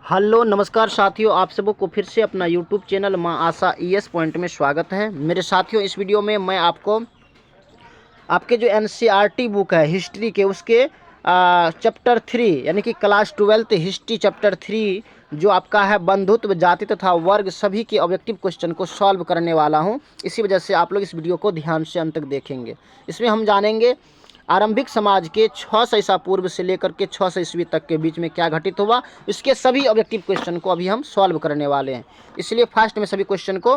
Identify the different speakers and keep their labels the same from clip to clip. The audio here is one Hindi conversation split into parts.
Speaker 1: हेलो नमस्कार साथियों, आप सबों को फिर से अपना यूट्यूब चैनल माँ आशा ईएस पॉइंट में स्वागत है। मेरे साथियों, इस वीडियो में मैं आपको आपके जो एनसीईआरटी बुक है हिस्ट्री के उसके चैप्टर 3 यानी कि क्लास 12 हिस्ट्री चैप्टर 3 जो आपका है बंधुत्व जाति तथा वर्ग सभी के ऑब्जेक्टिव क्वेश्चन को सॉल्व करने वाला हूं। इसी वजह से आप लोग इस वीडियो को ध्यान से अंत तक देखेंगे। इसमें हम जानेंगे आरंभिक समाज के 600 ईसा पूर्व से लेकर के 600 ईस्वी तक के बीच में क्या घटित हुआ, इसके सभी ऑब्जेक्टिव क्वेश्चन को अभी हम सॉल्व करने वाले हैं। इसलिए फास्ट में सभी क्वेश्चन को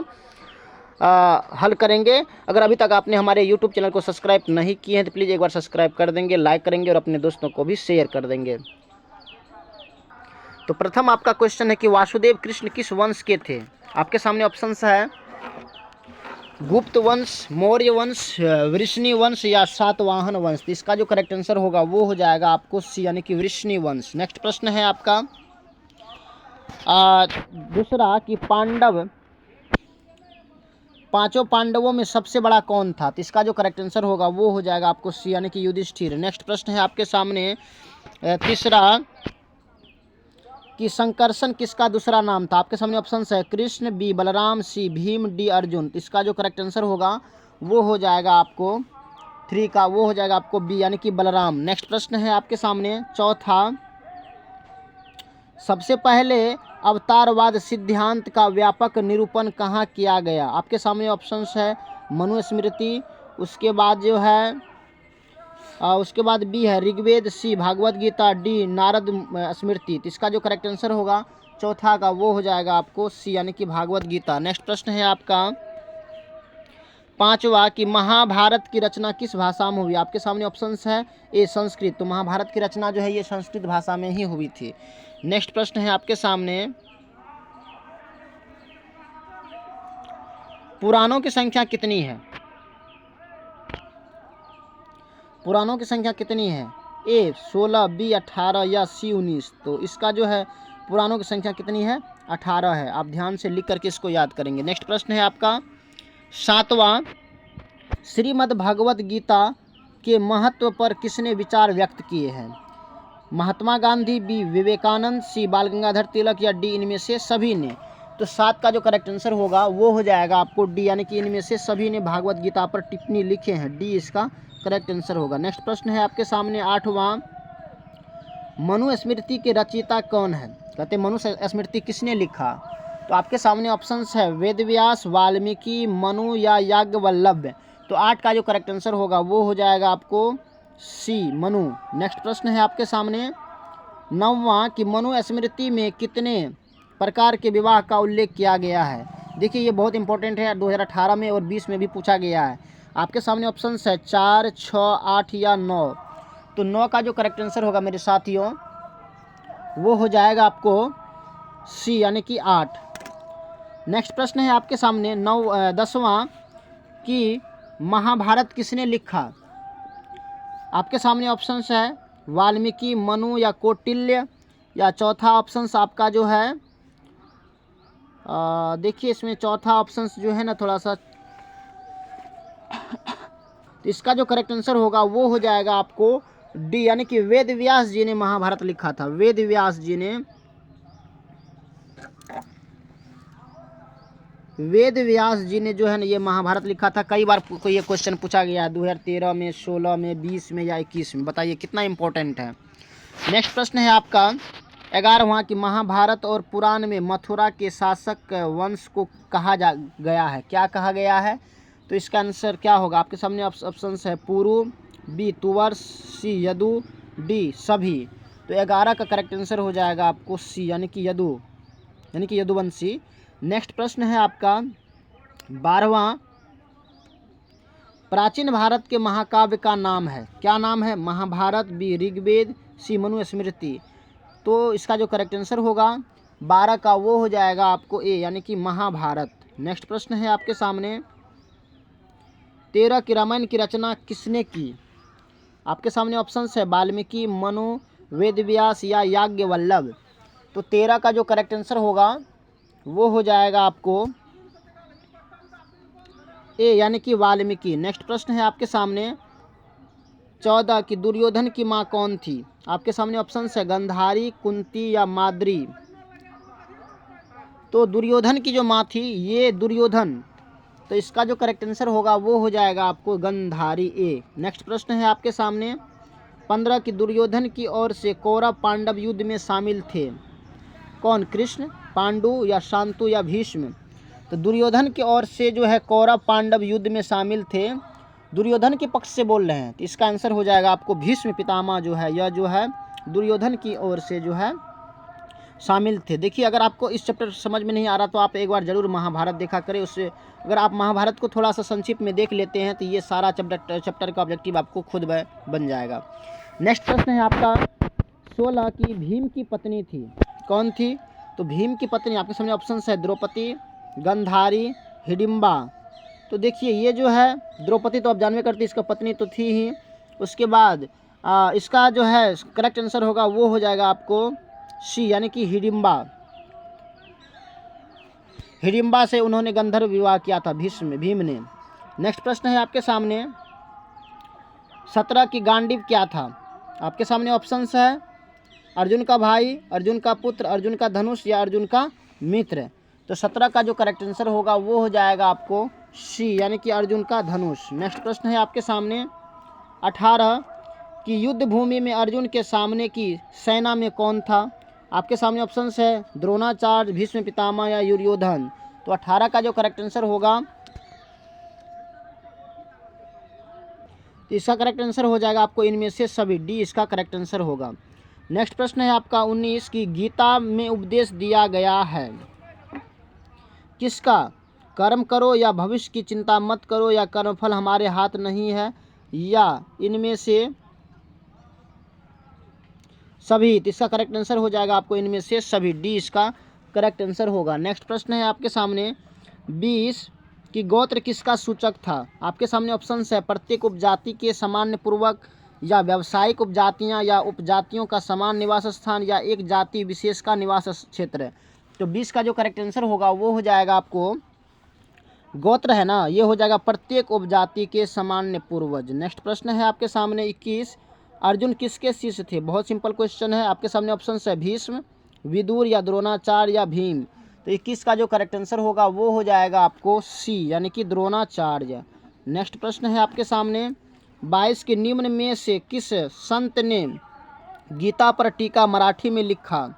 Speaker 1: हल करेंगे। अगर अभी तक आपने हमारे यूट्यूब चैनल को सब्सक्राइब नहीं किए हैं तो प्लीज़ एक बार सब्सक्राइब कर देंगे, लाइक करेंगे और अपने दोस्तों को भी शेयर कर देंगे। तो प्रथम आपका क्वेश्चन है कि वासुदेव कृष्ण किस वंश के थे। आपके सामने ऑप्शंस है गुप्त वंश, मौर्य वंश, वृष्णि वंश या सातवाहन वंश। तो इसका जो करेक्ट आंसर होगा वो हो जाएगा आपको सी यानी कि वृष्णि वंश। नेक्स्ट प्रश्न है आपका दूसरा कि पांचों पांडवों में सबसे बड़ा कौन था। तो इसका जो करेक्ट आंसर होगा वो हो जाएगा आपको सी यानी कि युधिष्ठिर। नेक्स्ट प्रश्न है आपके सामने तीसरा कि संकर्षण किसका दूसरा नाम था। आपके सामने ऑप्शन है कृष्ण, बी बलराम, सी भीम, डी अर्जुन। तो इसका जो करेक्ट आंसर होगा वो हो जाएगा आपको 3 का, वो हो जाएगा आपको बी यानी कि बलराम। नेक्स्ट प्रश्न है आपके सामने चौथा, सबसे पहले अवतारवाद सिद्धांत का व्यापक निरूपण कहाँ किया गया। आपके सामने ऑप्शंस है मनुस्मृति, उसके बाद जो है उसके बाद बी है ऋग्वेद, सी भागवत गीता, डी नारद स्मृति। तो इसका जो करेक्ट आंसर होगा चौथा का वो हो जाएगा आपको सी यानी कि भागवत गीता। नेक्स्ट प्रश्न है आपका पांचवा कि महाभारत की रचना किस भाषा में हुई। आपके सामने ऑप्शंस है ए संस्कृत। तो महाभारत की रचना जो है ये संस्कृत भाषा में ही हुई थी। नेक्स्ट प्रश्न है आपके सामने पुराणों की संख्या कितनी है। पुराणों की संख्या कितनी है, ए 16, बी 18 या सी 19। तो इसका जो है पुराणों की संख्या कितनी है 18 है। आप ध्यान से लिख करके इसको याद करेंगे। नेक्स्ट प्रश्न है आपका सातवां, श्रीमद् भगवत गीता के महत्व पर किसने विचार व्यक्त किए हैं। महात्मा गांधी, बी विवेकानंद, सी बाल गंगाधर तिलक या डी इनमें से सभी ने। तो 7 का जो करेक्ट आंसर होगा वो हो जाएगा आपको डी यानी कि इनमें से सभी ने भागवत गीता पर टिप्पणी लिखे हैं। डी इसका करेक्ट आंसर होगा। नेक्स्ट प्रश्न है आपके सामने आठवां, मनुस्मृति के रचयिता कौन है। कहते हैं मनुस्मृति किसने लिखा। तो आपके सामने ऑप्शंस है वेदव्यास, वाल्मीकि, मनु या याज्ञवल्क्य। तो 8 का जो करेक्ट आंसर होगा वो हो जाएगा आपको सी मनु। नेक्स्ट प्रश्न है आपके सामने नौवां कि मनुस्मृति में कितने प्रकार के विवाह का उल्लेख किया गया है। देखिए ये बहुत इंपॉर्टेंट है, 2018 में और 20 में भी पूछा गया है। आपके सामने ऑप्शंस है 4, 6, 8 या 9। तो 9 का जो करेक्ट आंसर होगा मेरे साथियों वो हो जाएगा आपको सी यानी कि 8। नेक्स्ट प्रश्न है आपके सामने 10वां कि महाभारत किसने लिखा। आपके सामने ऑप्शंस है वाल्मीकि, मनु या कौटिल्य या चौथा ऑप्शंस आपका जो है देखिए इसमें चौथा ऑप्शंस जो है ना थोड़ा सा तो इसका जो करेक्ट आंसर होगा वो हो जाएगा आपको डी यानी कि वेद व्यास जी ने महाभारत लिखा था। वेद व्यास जी ने जो है ना ये महाभारत लिखा था। कई बार कोई ये क्वेश्चन पूछा गया है 2013 में, 16 में, 20 में या 21 में। बताइए कितना इंपॉर्टेंट है। नेक्स्ट प्रश्न है आपका 11वां कि महाभारत और पुराण में मथुरा के शासक वंश को कहा गया है। क्या कहा गया है। तो इसका आंसर क्या होगा। आपके सामने ऑप्शंस है पुरु, बी तुवर्स, सी यदु, डी सभी। तो 11 का करेक्ट आंसर हो जाएगा आपको सी यानी कि यदुवंशी। नेक्स्ट प्रश्न है आपका 12वां, प्राचीन भारत के महाकाव्य का नाम है। क्या नाम है। महाभारत, बी ऋग्वेद, सी मनुस्मृति। तो इसका जो करेक्ट आंसर होगा 12 का वो हो जाएगा आपको ए यानी कि महाभारत। नेक्स्ट प्रश्न है आपके सामने 13 की रामायण की रचना किसने की। आपके सामने ऑप्शंस है वाल्मीकि, मनु, वेदव्यास या याज्ञवल्क्य। तो 13 का जो करेक्ट आंसर होगा वो हो जाएगा आपको ए यानी कि वाल्मीकि। नेक्स्ट प्रश्न है आपके सामने 14 कि दुर्योधन की माँ कौन थी। आपके सामने ऑप्शंस है गंधारी, कुंती या माद्री। तो दुर्योधन की जो माँ थी ये दुर्योधन, तो इसका जो करेक्ट आंसर होगा वो हो जाएगा आपको गंधारी ए। नेक्स्ट प्रश्न है आपके सामने 15 की दुर्योधन की ओर से कौरव पांडव युद्ध में शामिल थे। कौन? कृष्ण, पांडु या शांतु या भीष्म? तो दुर्योधन की ओर से जो है कौरव पांडव युद्ध में शामिल थे, दुर्योधन के पक्ष से बोल रहे हैं, तो इसका आंसर हो जाएगा आपको भीष्म पितामह जो है, यह जो है दुर्योधन की ओर से जो है शामिल थे। देखिए अगर आपको इस चैप्टर समझ में नहीं आ रहा तो आप एक बार ज़रूर महाभारत देखा करें। उससे अगर आप महाभारत को थोड़ा सा संक्षिप्त में देख लेते हैं तो ये सारा चैप्टर का ऑब्जेक्टिव आपको खुद बन जाएगा। नेक्स्ट प्रश्न है आपका 16 की भीम की पत्नी थी। कौन थी? तो भीम की पत्नी आपके सामने ऑप्शन है द्रौपदी, गंधारी, हिडिंबा। तो देखिए ये जो है द्रौपदी तो आप जानवे करती, इसका पत्नी तो थी ही। उसके बाद इसका जो है करेक्ट आंसर होगा वो हो जाएगा आपको सी, यानी कि हिडिंबा। हिडिंबा से उन्होंने गंधर्व विवाह किया था भीम ने। नेक्स्ट प्रश्न है आपके सामने 17 की गांडीव क्या था? आपके सामने ऑप्शंस है अर्जुन का भाई, अर्जुन का पुत्र, अर्जुन का धनुष या अर्जुन का मित्र। तो 17 का जो करेक्ट आंसर होगा वो हो जाएगा आपको सी, यानी कि अर्जुन का धनुष। नेक्स्ट प्रश्न है आपके सामने 18 की युद्ध भूमि में अर्जुन के सामने की सेना में कौन था? आपके सामने ऑप्शंस है द्रोणाचार्य, भीष्म पितामह या दुर्योधन। तो 18 का जो करेक्ट आंसर होगा तो इसका करेक्ट आंसर हो जाएगा आपको इनमें से सभी, डी इसका करेक्ट आंसर होगा। नेक्स्ट प्रश्न है आपका 19 की गीता में उपदेश दिया गया है किसका? कर्म करो या भविष्य की चिंता मत करो या कर्मफल हमारे हाथ नहीं है या इनमें से सभी। तो इसका करेक्ट आंसर हो जाएगा आपको इनमें से सभी, डी इसका करेक्ट आंसर होगा। नेक्स्ट प्रश्न है आपके सामने 20 कि गोत्र किसका सूचक था? आपके सामने ऑप्शंस है प्रत्येक उपजाति के सामान्य पूर्वक या व्यावसायिक उपजातियां या उपजातियों का समान निवास स्थान या एक जाति विशेष का निवास क्षेत्र। तो 20 का जो करेक्ट आंसर होगा वो हो जाएगा आपको गोत्र है ना, ये हो जाएगा प्रत्येक उपजाति के सामान्य पूर्वज। नेक्स्ट प्रश्न है आपके सामने 21 अर्जुन किसके शिष्य थे? बहुत सिंपल क्वेश्चन है। आपके सामने ऑप्शंस है भीष्म, विदुर या द्रोणाचार्य या भीम। तो 21 का जो करेक्ट आंसर होगा वो हो जाएगा आपको सी, यानी कि द्रोणाचार्य। नेक्स्ट प्रश्न है आपके सामने 22 के निम्न में से किस संत ने गीता पर टीका मराठी में लिखा?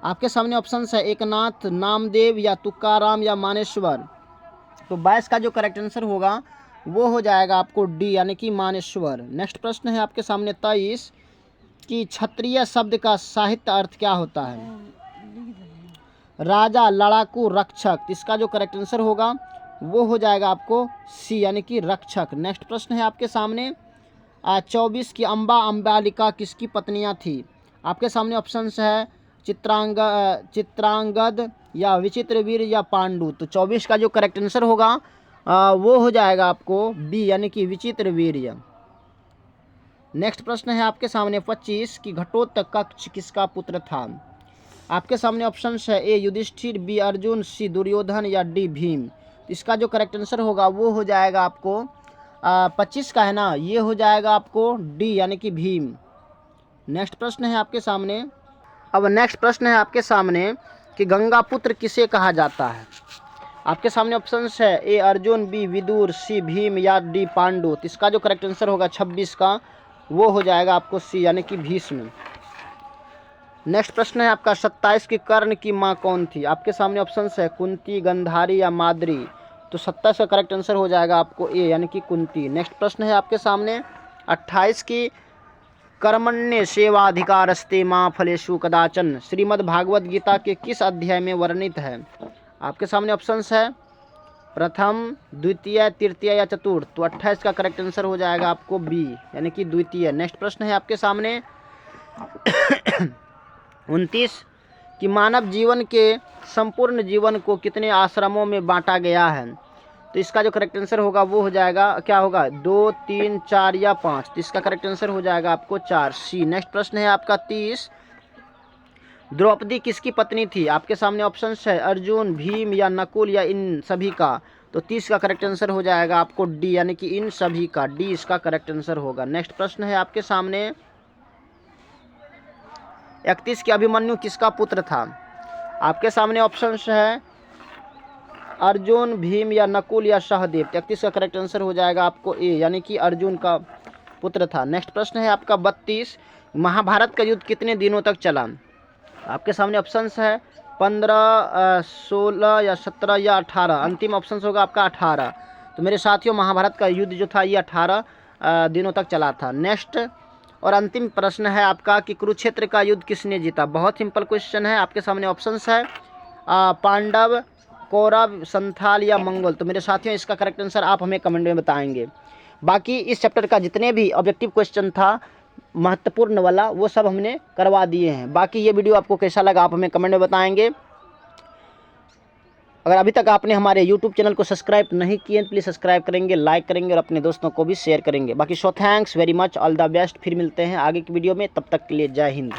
Speaker 1: आपके सामने ऑप्शंस है एकनाथ, नामदेव या तुकाराम या मानेश्वर। तो 22 का जो करेक्ट आंसर होगा वो हो जाएगा आपको डी, यानी कि मानेश्वर। नेक्स्ट प्रश्न है आपके सामने 23 कि क्षत्रिय शब्द का साहित्य अर्थ क्या होता है? राजा, लड़ाकू, रक्षक। इसका जो करेक्ट आंसर होगा वो हो जाएगा आपको सी, यानी कि रक्षक। नेक्स्ट प्रश्न है आपके सामने 24 की अंबालिका किसकी पत्नियां थी? आपके सामने ऑप्शंस है चित्रांगद या विचित्रवीर या पांडु। तो 24 का जो करेक्ट आंसर होगा वो हो जाएगा आपको बी, यानी कि विचित्रवीर्य। नेक्स्ट प्रश्न है आपके सामने 25 की घटोत्कच किसका पुत्र था? आपके सामने ऑप्शंस है ए युधिष्ठिर, बी अर्जुन, सी दुर्योधन या डी भीम। इसका जो करेक्ट आंसर होगा वो हो जाएगा आपको 25 का है ना, ये हो जाएगा आपको डी, यानी कि भीम। नेक्स्ट प्रश्न है आपके सामने नेक्स्ट प्रश्न है आपके सामने कि गंगा पुत्र किसे कहा जाता है? आपके सामने ऑप्शंस है ए अर्जुन, बी विदुर, सी भीम या डी पांडु। तो इसका जो करेक्ट आंसर होगा 26 का वो हो जाएगा आपको सी, यानी कि भीष्म। नेक्स्ट प्रश्न है आपका 27 की कर्ण की माँ कौन थी? आपके सामने ऑप्शंस है कुंती, गंधारी या माद्री। तो 27 का करेक्ट आंसर हो जाएगा आपको ए, यानी कि कुंती। नेक्स्ट प्रश्न है आपके सामने 28 की कर्मण्य सेवाधिकारस्ते माँ फलेषु कदाचन श्रीमद् भागवत गीता के किस अध्याय में वर्णित है? आपके सामने ऑप्शंस है प्रथम, द्वितीय, तृतीय या चतुर्थ। तो 28 का करेक्ट आंसर हो जाएगा आपको बी, यानी कि द्वितीय। नेक्स्ट प्रश्न है आपके सामने 29 कि मानव जीवन के संपूर्ण जीवन को कितने आश्रमों में बांटा गया है? तो इसका जो करेक्ट आंसर होगा वो हो जाएगा क्या होगा 2, 3, 4 या 5। तो इसका करेक्ट आंसर हो जाएगा आपको 4 सी। नेक्स्ट प्रश्न है आपका 30 द्रौपदी किसकी पत्नी थी? आपके सामने ऑप्शंस है अर्जुन, भीम या नकुल या इन सभी का। तो 30 का करेक्ट आंसर हो जाएगा आपको डी, यानी कि इन सभी का, डी इसका करेक्ट आंसर होगा। नेक्स्ट प्रश्न है आपके सामने 31 की अभिमन्यु किसका पुत्र था? आपके सामने ऑप्शंस है अर्जुन, भीम या नकुल या सहदेव। 33 का करेक्ट आंसर हो जाएगा आपको ए, यानी कि अर्जुन का पुत्र था। नेक्स्ट प्रश्न है आपका 32, महाभारत का युद्ध कितने दिनों तक चला। आपके सामने ऑप्शंस है 15, 16 या 17 या 18। अंतिम ऑप्शन होगा आपका 18। तो मेरे साथियों, महाभारत का युद्ध जो था ये 18 दिनों तक चला था। नेक्स्ट और अंतिम प्रश्न है आपका कि कुरुक्षेत्र का युद्ध किसने जीता। बहुत सिंपल क्वेश्चन है। आपके सामने ऑप्शंस है पांडव, कौरव, संथाल या मंगोल। तो मेरे साथियों, इसका करेक्ट आंसर आप हमें कमेंट में बताएंगे। बाकी इस चैप्टर का जितने भी ऑब्जेक्टिव क्वेश्चन था महत्वपूर्ण वाला, वो सब हमने करवा दिए हैं। बाकी ये वीडियो आपको कैसा लगा आप हमें कमेंट में बताएंगे। अगर अभी तक आपने हमारे YouTube चैनल को सब्सक्राइब नहीं किए तो प्लीज़ सब्सक्राइब करेंगे, लाइक करेंगे और अपने दोस्तों को भी शेयर करेंगे। बाकी thanks very much, all the best. फिर मिलते हैं आगे की वीडियो में, तब तक के लिए जय हिंद।